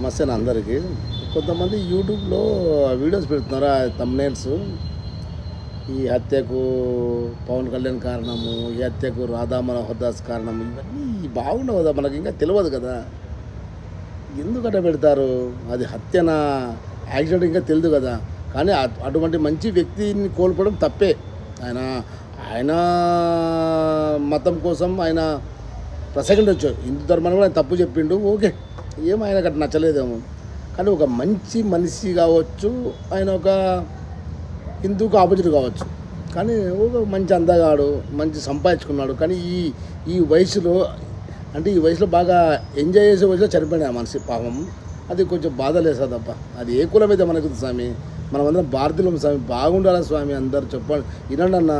నమస్తే నా అందరికీ. కొంతమంది యూట్యూబ్‌లో వీడియోస్ పెడుతున్నారు. ఆ థంబ్‌నెయిల్స్ ఈ హత్యకు పవన్ కళ్యాణ్ కారణము, ఈ హత్యకు రాధా మనోహర్ దాస్ కారణం, ఇవన్నీ బాగుండవు కదా! మనకింకా తెలవదు కదా! ఎందుకట్లా పెడతారు? అది హత్యనా? యాక్సిడెంట్ ఇంకా తెలీదు కదా! కానీ అటువంటి మంచి వ్యక్తిని కోల్పోవడం తప్పే. ఆయన ఆయన మతం కోసం ఆయన ప్రసంగించొచ్చు. హిందూ ధర్మాన్ని కూడా ఆయన తప్పు చెప్పిండు. ఓకే. ఏమో ఆయనకు అట్లా నచ్చలేదేమో. కానీ ఒక మంచి మనిషి కావచ్చు, ఆయన ఒక హిందూకి ఆపోజిట్ కావచ్చు. కానీ ఒక మంచి అందగాడు, మంచి సంపాదించుకున్నాడు. కానీ ఈ ఈ వయసులో అంటే ఈ వయసులో బాగా ఎంజాయ్ చేసే వయసులో చనిపోయాడు ఆ మనిషి పాపం. అది కొంచెం బాధలేస్తుందప్ప. అది ఏ కులమైతే మనకు స్వామి, మనమందరం భారతీయులం స్వామి, బాగుండాలి స్వామి అందరు చెప్పండి. వినండి అన్న.